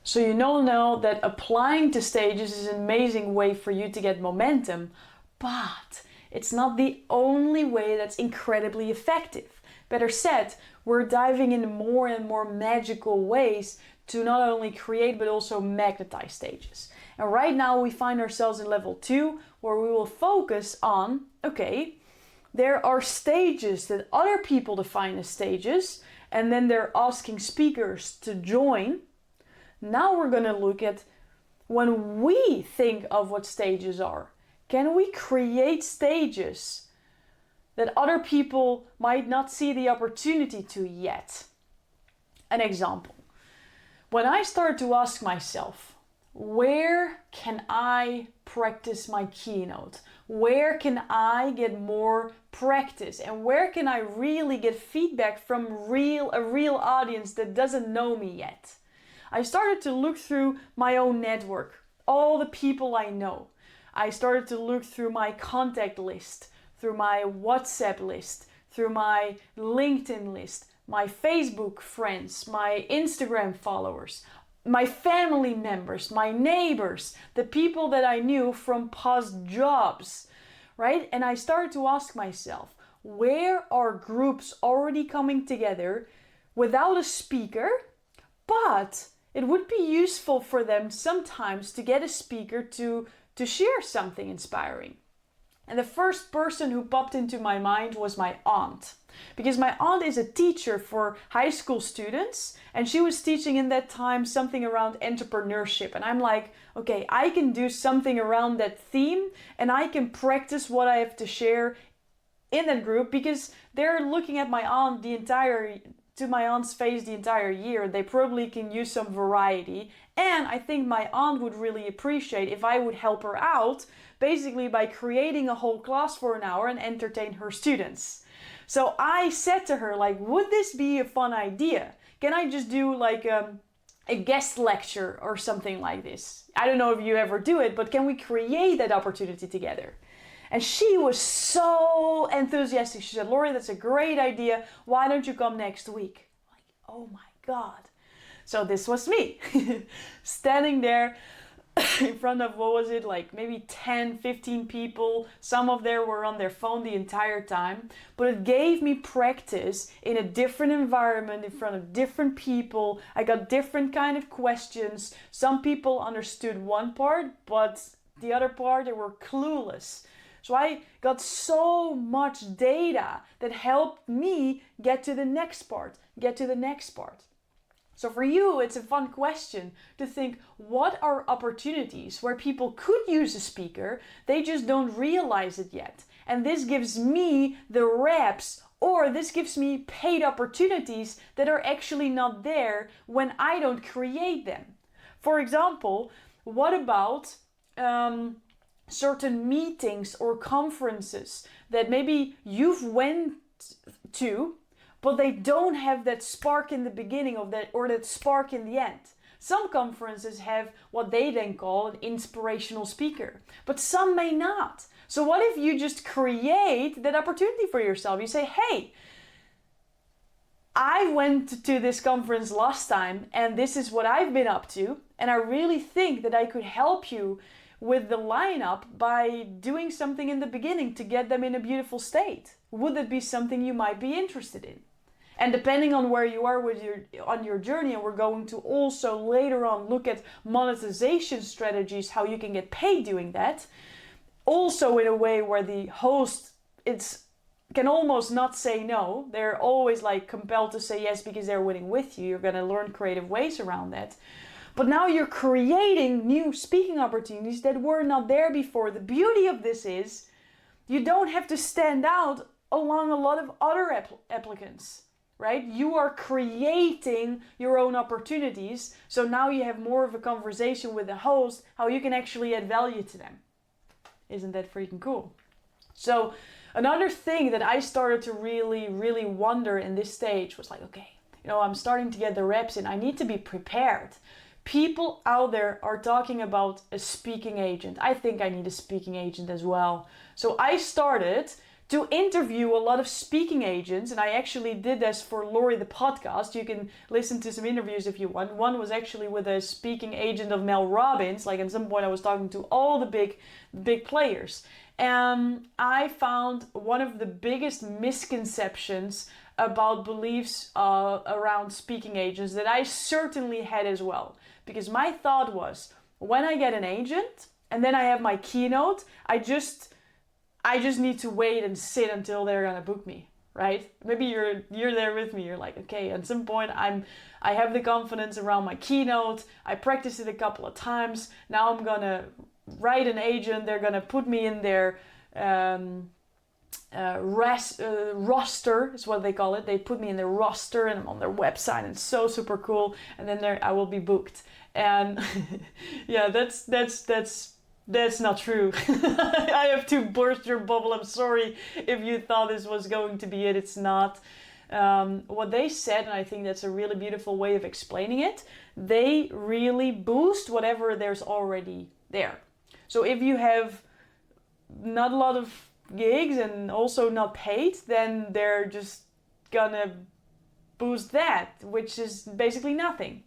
So you know that applying to stages is an amazing way for you to get momentum, but it's not the only way that's incredibly effective. Better said, we're diving into more and more magical ways to not only create but also magnetize stages. And right now we find ourselves in level 2, where we will focus on, okay, there are stages that other people define as stages, and then they're asking speakers to join. Now we're going to look at when we think of what stages are. Can we create stages that other people might not see the opportunity to yet? An example. When I started to ask myself, where can I practice my keynote? Where can I get more practice? And where can I really get feedback from a real audience that doesn't know me yet? I started to look through my own network, all the people I know. I started to look through my contact list, through my WhatsApp list, through my LinkedIn list, my Facebook friends, my Instagram followers, my family members, my neighbors, the people that I knew from past jobs, right? And I started to ask myself, where are groups already coming together without a speaker, but it would be useful for them sometimes to get a speaker to share something inspiring. And the first person who popped into my mind was my aunt. Because my aunt is a teacher for high school students, and she was teaching in that time something around entrepreneurship. And I'm like, okay, I can do something around that theme, and I can practice what I have to share in that group, because they're looking at my aunt to my aunt's face the entire year. They probably can use some variety. And I think my aunt would really appreciate if I would help her out, basically by creating a whole class for an hour and entertain her students. So I said to her, like, would this be a fun idea? Can I just do like a guest lecture or something like this? I don't know if you ever do it, but can we create that opportunity together? And she was so enthusiastic. She said, Lori, that's a great idea. Why don't you come next week? I'm like, oh my God. So this was me standing there in front of, what was it, like maybe 10, 15 people. Some of them were on their phone the entire time. But it gave me practice in a different environment, in front of different people. I got different kind of questions. Some people understood one part, but the other part, they were clueless. So I got so much data that helped me get to the next part. So for you, it's a fun question to think, what are opportunities where people could use a speaker, they just don't realize it yet. And this gives me the reps, or this gives me paid opportunities that are actually not there when I don't create them. For example, what about certain meetings or conferences that maybe you've went to, but they don't have that spark in the beginning of that, or that spark in the end. Some conferences have what they then call an inspirational speaker, but some may not. So what if you just create that opportunity for yourself? You say, hey, I went to this conference last time and this is what I've been up to, and I really think that I could help you with the lineup by doing something in the beginning to get them in a beautiful state. Would that be something you might be interested in? And depending on where you are on your journey, and we're going to also later on look at monetization strategies, how you can get paid doing that, also in a way where the host can almost not say no. They're always like compelled to say yes because they're winning with you. You're going to learn creative ways around that. But now you're creating new speaking opportunities that were not there before. The beauty of this is you don't have to stand out along a lot of other applicants, right? You are creating your own opportunities. So now you have more of a conversation with the host, how you can actually add value to them. Isn't that freaking cool? So another thing that I started to really, really wonder in this stage was like, okay, I'm starting to get the reps in. I need to be prepared. People out there are talking about a speaking agent. I think I need a speaking agent as well. So I started to interview a lot of speaking agents, and I actually did this for Lori the podcast. You can listen to some interviews if you want. One was actually with a speaking agent of Mel Robbins. Like at some point I was talking to all the big players. And I found one of the biggest misconceptions about beliefs around speaking agents that I certainly had as well. Because my thought was, when I get an agent and then I have my keynote, I just need to wait and sit until they're gonna book me, right? Maybe you're there with me. You're like, okay, at some point I have the confidence around my keynote. I practiced it a couple of times. Now I'm gonna write an agent. They're gonna put me in their roster is what they call it. They put me in their roster and I'm on their website, and it's so super cool. And then I will be booked. And yeah, that's not true. I have to burst your bubble. I'm sorry if you thought this was going to be it. It's not. What they said, and I think that's a really beautiful way of explaining it, they really boost whatever there's already there. So if you have not a lot of gigs and also not paid, then they're just gonna boost that, which is basically nothing.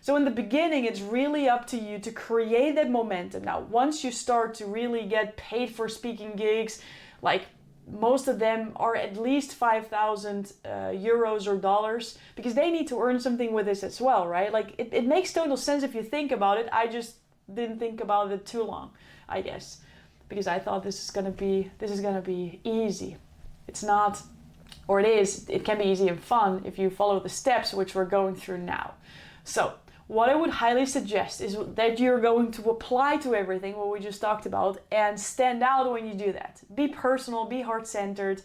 So in the beginning, it's really up to you to create that momentum. Now, once you start to really get paid for speaking gigs, like most of them are at least 5,000 euros or dollars, because they need to earn something with this as well, right? Like it makes total sense if you think about it. I just didn't think about it too long, I guess, because I thought this is gonna be easy. It's not, or it is. It can be easy and fun if you follow the steps which we're going through now. So what I would highly suggest is that you're going to apply to everything what we just talked about and stand out when you do that. Be personal, be heart-centered,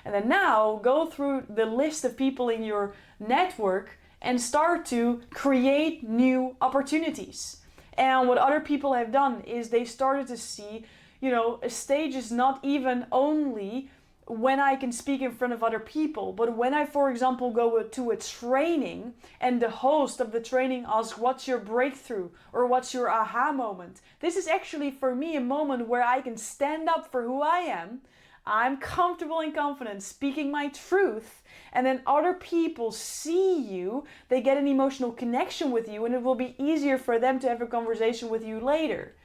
and then now go through the list of people in your network and start to create new opportunities. And what other people have done is they started to see, a stage is not even only when I can speak in front of other people, but when I, for example, go to a training and the host of the training asks, what's your breakthrough or what's your aha moment? This is actually for me a moment where I can stand up for who I am. I'm comfortable and confident speaking my truth, and then other people see you, they get an emotional connection with you, and it will be easier for them to have a conversation with you later.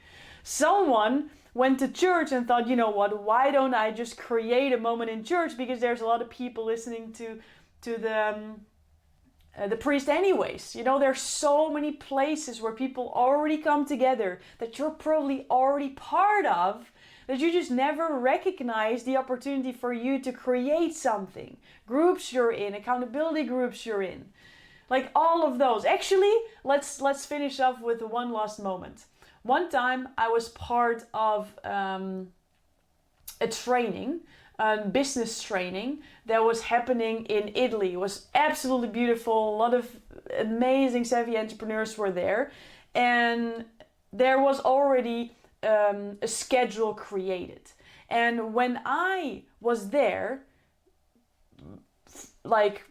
Someone went to church and thought, you know what, why don't I just create a moment in church, because there's a lot of people listening to the priest anyways. There's so many places where people already come together that you're probably already part of, that you just never recognize the opportunity for you to create something. Groups you're in, accountability groups you're in, like all of those. Actually, let's finish off with one last moment. One time I was part of a training, a business training that was happening in Italy. It was absolutely beautiful. A lot of amazing savvy entrepreneurs were there. And there was already a schedule created. And when I was there, like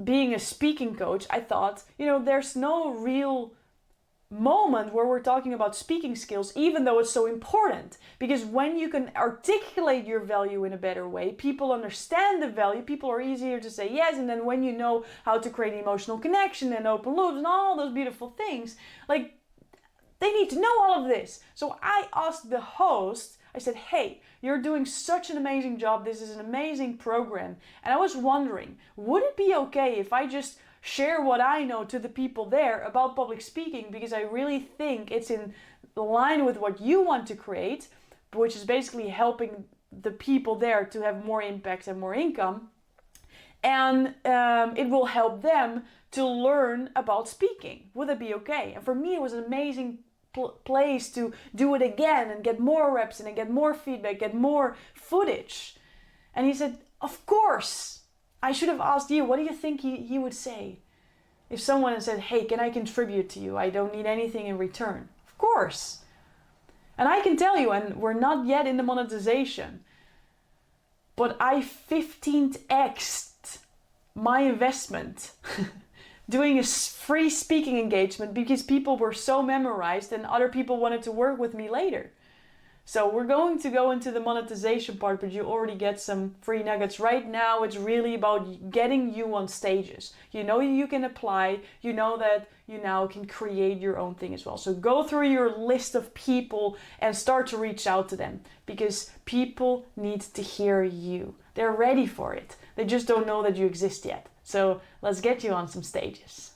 being a speaking coach, I thought, there's no real moment where we're talking about speaking skills, even though it's so important, because when you can articulate your value in a better way, people understand the value, people are easier to say yes. And then when you know how to create emotional connection and open loops and all those beautiful things, like they need to know all of this. So I asked the host, I said, hey, you're doing such an amazing job, this is an amazing program, and I was wondering, would it be okay if I just share what I know to the people there about public speaking, because I really think it's in line with what you want to create, which is basically helping the people there to have more impact and more income, and it will help them to learn about speaking. Would it be okay? And for me, it was an amazing place to do it again and get more reps and get more feedback, get more footage. And he said, of course. I should have asked you, what do you think he would say? If someone had said, hey, can I contribute to you? I don't need anything in return. Of course. And I can tell you, and we're not yet in the monetization, but I 15x'd my investment doing a free speaking engagement because people were so memorized and other people wanted to work with me later. So we're going to go into the monetization part, but you already get some free nuggets. Right now, it's really about getting you on stages. You know you can apply, you know that you now can create your own thing as well. So go through your list of people and start to reach out to them, because people need to hear you. They're ready for it. They just don't know that you exist yet. So let's get you on some stages.